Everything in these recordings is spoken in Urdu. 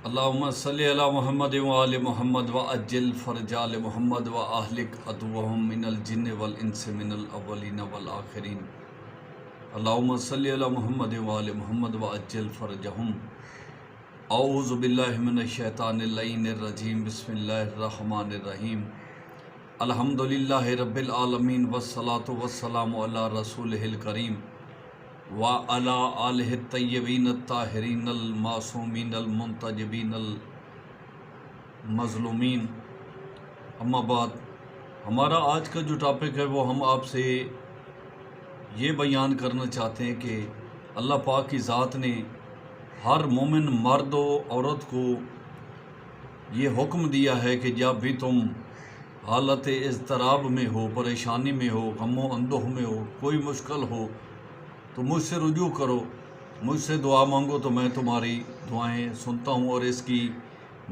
اللهم صل على محمد وآل محمد وعجل فرج آل محمد وأهلك عدوهم من الجن والإنس من الأولين والآخرين. اللهم صل على محمد وآل محمد وعجل فرجهم. اعوذ باللہ من الشیطان اللعین الرجیم. بسم اللہ الرحمن الرحیم. الحمد للہ رب العالمین والصلاة والسلام علی رسولہ الکریم وعلی آلہ الطیبین الطاہرین المعصومین المنتجبین المظلومین. اما بعد، ہمارا آج کا جو ٹاپک ہے وہ ہم آپ سے یہ بیان کرنا چاہتے ہیں کہ اللہ پاک کی ذات نے ہر مومن مرد و عورت کو یہ حکم دیا ہے کہ جب بھی تم حالت اضطراب میں ہو، پریشانی میں ہو، غم و اندوہ میں ہو، کوئی مشکل ہو تو مجھ سے رجوع کرو، مجھ سے دعا مانگو تو میں تمہاری دعائیں سنتا ہوں. اور اس کی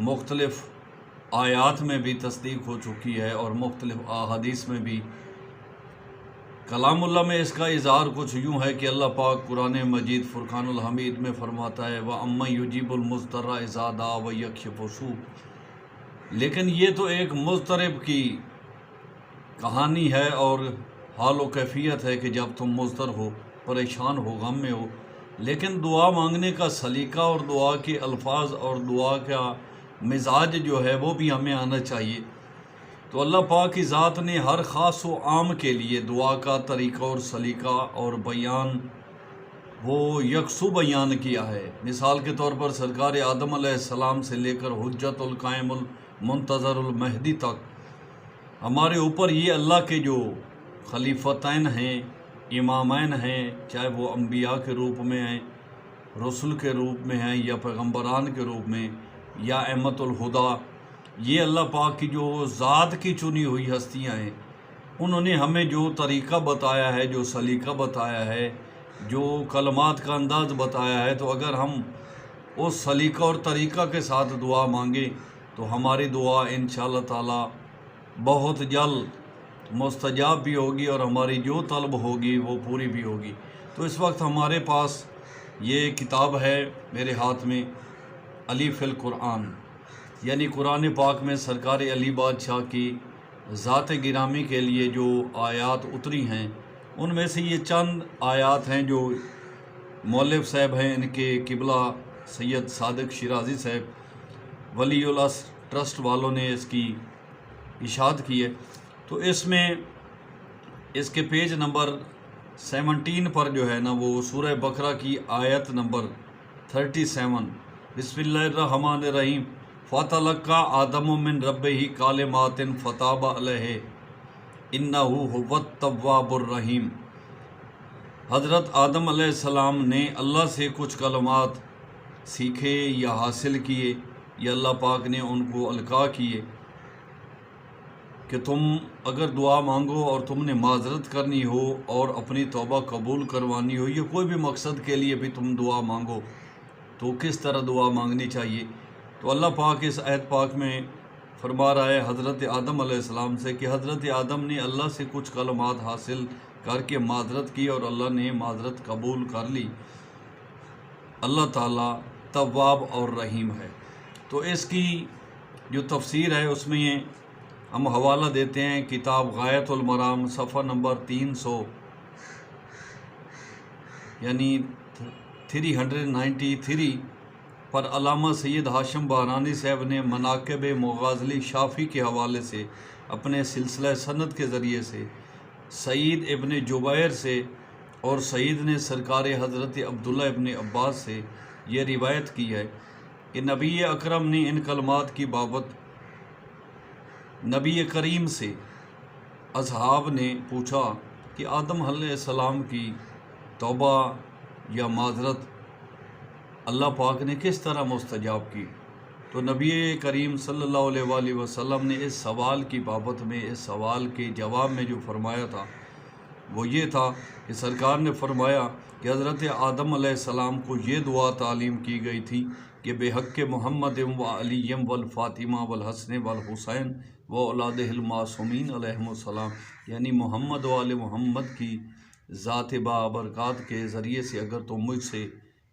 مختلف آیات میں بھی تصدیق ہو چکی ہے اور مختلف احادیث میں بھی. کلام اللہ میں اس کا اظہار کچھ یوں ہے کہ اللہ پاک قرآن مجید فرقان الحمید میں فرماتا ہے وَأَمَّن يُجِيبُ الْمُضْطَرَّ إِذَا دَعَا وَيَكْشِفُ السُّوءَ. لیکن یہ تو ایک مضطرب کی کہانی ہے اور حال و کیفیت ہے کہ جب تم مضطر ہو، پریشان ہو، غم میں ہو، لیکن دعا مانگنے کا سلیقہ اور دعا کے الفاظ اور دعا کا مزاج جو ہے وہ بھی ہمیں آنا چاہیے. تو اللہ پاک کی ذات نے ہر خاص و عام کے لیے دعا کا طریقہ اور سلیقہ اور بیان وہ یکسو بیان کیا ہے. مثال کے طور پر سرکار آدم علیہ السلام سے لے کر حجت القائم المنتظر المہدی تک ہمارے اوپر یہ اللہ کے جو خلیفتین ہیں، امامین ہیں، چاہے وہ انبیاء کے روپ میں ہیں، رسول کے روپ میں ہیں، یا پیغمبران کے روپ میں، یا احمد الہدا، یہ اللہ پاک کی جو ذات کی چنی ہوئی ہستیاں ہیں، انہوں نے ہمیں جو طریقہ بتایا ہے، جو سلیقہ بتایا ہے، جو کلمات کا انداز بتایا ہے، تو اگر ہم اس سلیقہ اور طریقہ کے ساتھ دعا مانگیں تو ہماری دعا انشاءاللہ تعالی بہت جلد مستجاب بھی ہوگی اور ہماری جو طلب ہوگی وہ پوری بھی ہوگی. تو اس وقت ہمارے پاس یہ کتاب ہے میرے ہاتھ میں، علی فی القرآن، یعنی قرآن پاک میں سرکار علی بادشاہ کی ذات گرامی کے لیے جو آیات اتری ہیں، ان میں سے یہ چند آیات ہیں جو مؤلف صاحب ہیں، ان کے قبلہ سید صادق شیرازی صاحب ولی الاصل ٹرسٹ والوں نے اس کی اشاعت کی ہے. تو اس میں اس کے پیج نمبر 17 پر جو ہے نا وہ سورہ بقرہ کی آیت نمبر 37، بسم اللہ الرحمن الرحیم. فَتَلَقَّىٰ آدَمُ مِن رَبِّهِ كَلِمَاتٍ فَتَابَ عَلَيْهِ إِنَّهُ هُوَ التَّوَّابُ الرَّحِيمُ. حضرت آدم علیہ السلام نے اللہ سے کچھ کلمات سیکھے یا حاصل کیے، یا اللہ پاک نے ان کو القاء کیے کہ تم اگر دعا مانگو اور تم نے معذرت کرنی ہو اور اپنی توبہ قبول کروانی ہو، یا کوئی بھی مقصد کے لیے بھی تم دعا مانگو تو کس طرح دعا مانگنی چاہیے. تو اللہ پاک اس آیت پاک میں فرما رہا ہے حضرت آدم علیہ السلام سے کہ حضرت آدم نے اللہ سے کچھ کلمات حاصل کر کے معذرت کی اور اللہ نے معذرت قبول کر لی. اللہ تعالیٰ تواب اور رحیم ہے. تو اس کی جو تفسیر ہے اس میں ہم حوالہ دیتے ہیں کتاب غایۃ المرام صفحہ نمبر 300 یعنی 393 پر علامہ سید ہاشم بہرانی صاحب نے مناقب مغازلی شافی کے حوالے سے اپنے سلسلہ سند کے ذریعے سے سعید ابن جبیر سے اور سعید نے سرکار حضرت عبداللہ ابن عباس سے یہ روایت کی ہے کہ نبی اکرم نے ان کلمات کی بابت نبی کریم سے اصحاب نے پوچھا کہ آدم علیہ السلام کی توبہ یا معذرت اللہ پاک نے کس طرح مستجاب کی. تو نبی کریم صلی اللہ علیہ وآلہ وسلم نے اس سوال کی بابت میں، اس سوال کے جواب میں جو فرمایا تھا وہ یہ تھا کہ سرکار نے فرمایا کہ حضرت آدم علیہ السلام کو یہ دعا تعلیم کی گئی تھی کہ بے حق محمد و علی والفاطمہ والحسن والحسین و اولادہ المعصومین علیہم السلام، یعنی محمد و آل محمد کی ذات بابرکات کے ذریعے سے اگر تم مجھ سے